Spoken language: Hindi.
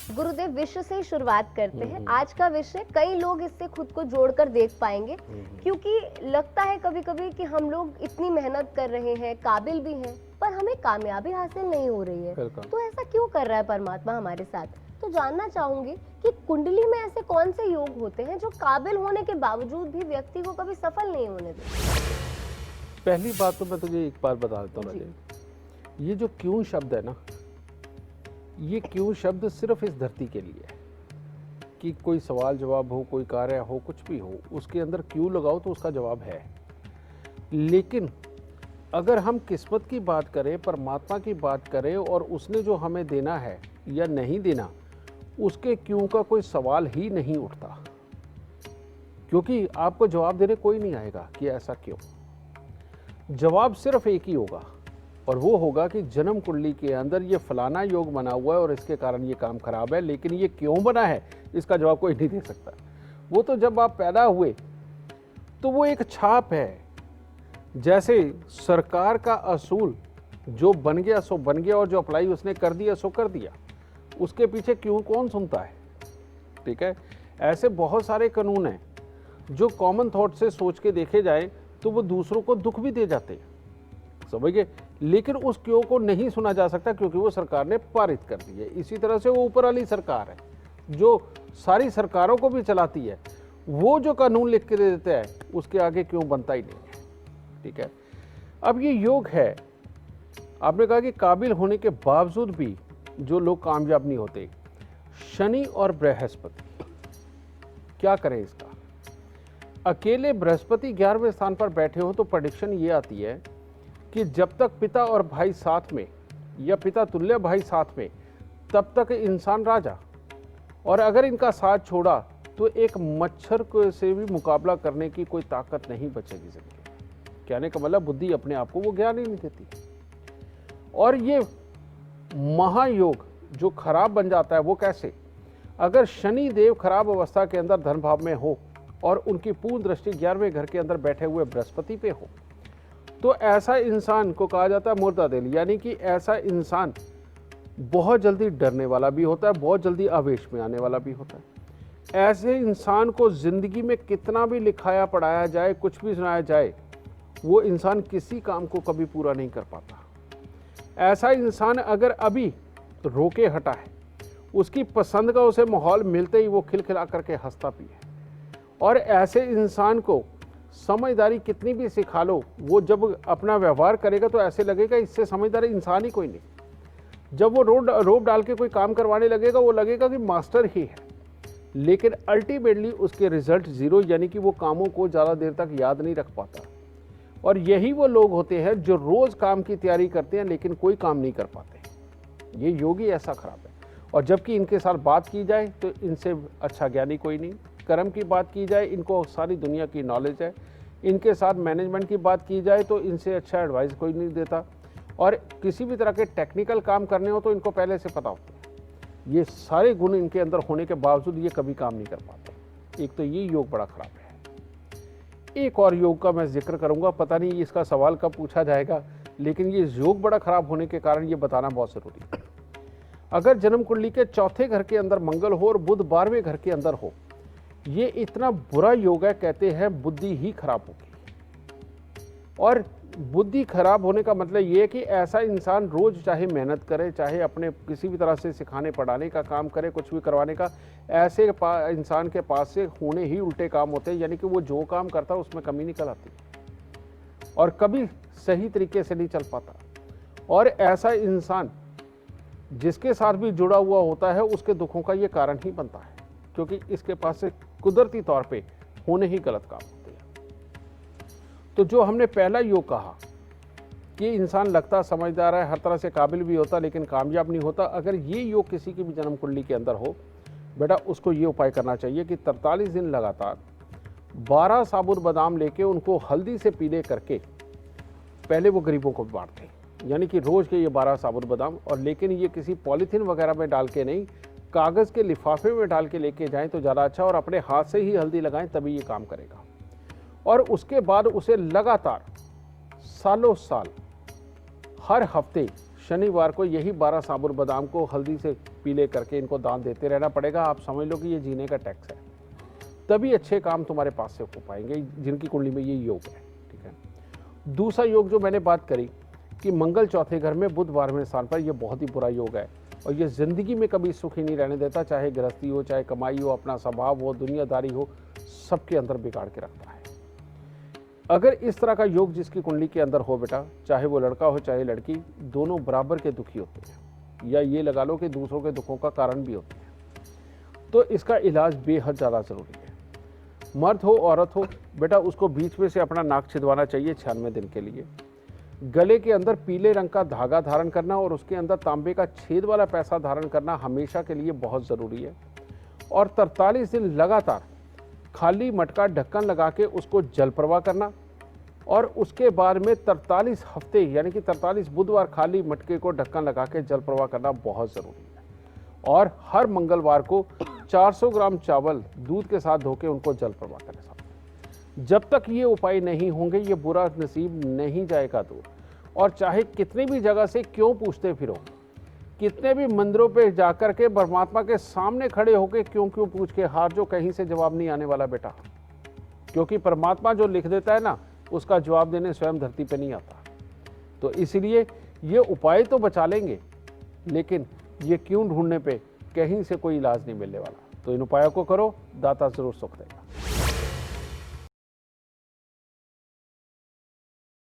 गुरुदेव, विषय से ही शुरुआत करते हैं। आज का विषय कई लोग इससे खुद को जोड़कर देख पाएंगे, क्योंकि लगता है कभी कभी कि हम लोग इतनी मेहनत कर रहे हैं, काबिल भी हैं, पर हमें कामयाबी हासिल नहीं हो रही है। तो ऐसा क्यों कर रहा है परमात्मा हमारे साथ? तो जानना चाहूंगी कि कुंडली में ऐसे कौन से योग होते हैं जो काबिल होने के बावजूद भी व्यक्ति को कभी सफल नहीं होने देते? पहली बात तो मैं तुझे एक बार बता देता हूँ, ये जो क्यों शब्द है ना, ये क्यों शब्द सिर्फ इस धरती के लिए है कि कोई सवाल जवाब हो, कोई कार्य हो, कुछ भी हो, उसके अंदर क्यों लगाओ तो उसका जवाब है। लेकिन अगर हम किस्मत की बात करें, परमात्मा की बात करें और उसने जो हमें देना है या नहीं देना, उसके क्यों का कोई सवाल ही नहीं उठता, क्योंकि आपको जवाब देने कोई नहीं आएगा कि ऐसा क्यों। जवाब सिर्फ एक ही होगा, और वो होगा कि जन्म कुंडली के अंदर ये फलाना योग बना हुआ है और इसके कारण ये काम खराब है, लेकिन ये क्यों बना है इसका जवाब कोई नहीं दे सकता। वो तो जब आप पैदा हुए तो वो एक छाप है। जैसे सरकार का असूल जो बन गया सो बन गया, और जो अप्लाई उसने कर दिया सो कर दिया, उसके पीछे क्यों कौन सुनता है? ठीक है, ऐसे बहुत सारे कानून हैं जो कॉमन थॉट से सोच के देखे जाए तो वो दूसरों को दुख भी दे जाते हैं, समझ गए, लेकिन उस क्यों को नहीं सुना जा सकता क्योंकि वो सरकार ने पारित कर दी है। इसी तरह से वो ऊपर वाली सरकार है जो सारी सरकारों को भी चलाती है, वो जो कानून लिख के दे देता है उसके आगे क्यों बनता ही नहीं है। ठीक है, अब ये योग है, आपने कहा कि काबिल होने के बावजूद भी जो लोग कामयाब नहीं होते, शनि और बृहस्पति, क्या करें इसका? अकेले बृहस्पति 11वें स्थान पर बैठे हो तो प्रेडिक्शन ये आती है कि जब तक पिता और भाई साथ में या पिता तुल्य भाई साथ में, तब तक इंसान राजा, और अगर इनका साथ छोड़ा तो एक मच्छर को से भी मुकाबला करने की कोई ताकत नहीं बचेगी जिंदगी। कहने का मतलब बुद्धि अपने आप को वो ज्ञान ही नहीं देती। और ये महायोग जो खराब बन जाता है वो कैसे? अगर शनि देव खराब अवस्था के अंदर धन भाव में हो और उनकी पूर्ण दृष्टि 11वें घर के अंदर बैठे हुए बृहस्पति पे हो, तो ऐसा इंसान को कहा जाता है मुर्दा दिल, यानी कि ऐसा इंसान बहुत जल्दी डरने वाला भी होता है, बहुत जल्दी आवेश में आने वाला भी होता है। ऐसे इंसान को जिंदगी में कितना भी लिखाया पढ़ाया जाए, कुछ भी सुनाया जाए, वो इंसान किसी काम को कभी पूरा नहीं कर पाता। ऐसा इंसान अगर अभी रोके हटा है, उसकी पसंद का उसे माहौल मिलते ही वो खिलखिला करके हंसता भी है। और ऐसे इंसान को समझदारी कितनी भी सिखा लो, वो जब अपना व्यवहार करेगा तो ऐसे लगेगा इससे समझदार इंसान ही कोई नहीं। जब वो रोब डाल के कोई काम करवाने लगेगा, वो लगेगा कि मास्टर ही है, लेकिन अल्टीमेटली उसके रिजल्ट जीरो, यानी कि वो कामों को ज़्यादा देर तक याद नहीं रख पाता। और यही वो लोग होते हैं जो रोज़ काम की तैयारी करते हैं लेकिन कोई काम नहीं कर पाते। ये योगी ऐसा खराब है। और जबकि इनके साथ बात की जाए तो इनसे अच्छा ज्ञानी कोई नहीं। कर्म की बात की जाए, इनको सारी दुनिया की नॉलेज है। इनके साथ मैनेजमेंट की बात की जाए तो इनसे अच्छा एडवाइस कोई नहीं देता। और किसी भी तरह के टेक्निकल काम करने हो तो इनको पहले से पता होता है। ये सारे गुण इनके अंदर होने के बावजूद ये कभी काम नहीं कर पाते। एक तो ये योग बड़ा खराब है। एक और योग का मैं जिक्र करूंगा, पता नहीं इसका सवाल कब पूछा जाएगा, लेकिन ये योग बड़ा खराब होने के कारण ये बताना बहुत ज़रूरी है। अगर जन्म कुंडली के चौथे घर के अंदर मंगल हो और बुध 12वें घर के अंदर हो, ये इतना बुरा योग है, कहते हैं बुद्धि ही खराब होगी। और बुद्धि खराब होने का मतलब ये है कि ऐसा इंसान रोज चाहे मेहनत करे, चाहे अपने किसी भी तरह से सिखाने पढ़ाने का काम करे, कुछ भी करवाने का, ऐसे इंसान के पास से होने ही उल्टे काम होते हैं। यानी कि वो जो काम करता है उसमें कमी निकल आती है और कभी सही तरीके से नहीं चल पाता। और ऐसा इंसान जिसके साथ भी जुड़ा हुआ होता है उसके दुखों का ये कारण ही बनता है, क्योंकि इसके पास से कुदरती तौर पे होने ही गलत काम होते हैं। तो जो हमने पहला योग कहा कि इंसान लगता समझदार है, हर तरह से काबिल भी होता लेकिन कामयाब नहीं होता, अगर ये योग किसी की भी जन्म कुंडली के अंदर हो, बेटा उसको ये उपाय करना चाहिए कि 43 दिन लगातार 12 साबुत बादाम लेके उनको हल्दी से पीले करके पहले वो गरीबों को बांटते, यानी कि रोज़ के ये 12 साबुत बादाम। और लेकिन ये किसी पॉलीथीन वगैरह में डाल के नहीं, कागज़ के लिफाफे में डाल के लेके जाएं तो ज़्यादा अच्छा, और अपने हाथ से ही हल्दी लगाएं तभी ये काम करेगा। और उसके बाद उसे लगातार सालों साल हर हफ्ते शनिवार को यही 12 साबुत बादाम को हल्दी से पीले करके इनको दान देते रहना पड़ेगा। आप समझ लो कि ये जीने का टैक्स है, तभी अच्छे काम तुम्हारे पास से हो पाएंगे जिनकी कुंडली में ये योग है। ठीक है। दूसरा योग जो मैंने बात करी कि मंगल चौथे घर में बुध 12वें स्थान पर, यह बहुत ही बुरा योग है और ये ज़िंदगी में कभी सुखी नहीं रहने देता, चाहे गृहस्थी हो, चाहे कमाई हो, अपना स्वभाव हो, दुनियादारी हो, सबके अंदर बिगाड़ के रखता है। अगर इस तरह का योग जिसकी कुंडली के अंदर हो बेटा, चाहे वो लड़का हो चाहे लड़की, दोनों बराबर के दुखी होते हैं, या ये लगा लो कि दूसरों के दुखों का कारण भी होते हैं। तो इसका इलाज बेहद ज़्यादा ज़रूरी है। मर्द हो औरत हो बेटा, उसको बीच में से अपना नाक छिदवाना चाहिए 96 दिन के लिए। गले के अंदर पीले रंग का धागा धारण करना और उसके अंदर तांबे का छेद वाला पैसा धारण करना हमेशा के लिए बहुत ज़रूरी है। और 43 दिन लगातार खाली मटका ढक्कन लगा के उसको जल प्रवाह करना, और उसके बाद में 43 हफ्ते यानी कि 43 बुधवार खाली मटके को ढक्कन लगा के जल प्रवाह करना बहुत ज़रूरी है। और हर मंगलवार को 400 ग्राम चावल दूध के साथ धो के उनको जल प्रवाह करें। जब तक ये उपाय नहीं होंगे ये बुरा नसीब नहीं जाएगा दूर। और चाहे कितनी भी जगह से क्यों पूछते फिरो, कितने भी मंदिरों पे जाकर के परमात्मा के सामने खड़े होके क्यों पूछ के हार जो, कहीं से जवाब नहीं आने वाला बेटा। क्योंकि परमात्मा जो लिख देता है ना, उसका जवाब देने स्वयं धरती पे नहीं आता। तो इसलिए ये उपाय तो बचा लेंगे, लेकिन ये क्यों ढूंढने पे कहीं से कोई इलाज नहीं मिलने वाला। तो इन उपायों को करो, दाता जरूर सुख देगा।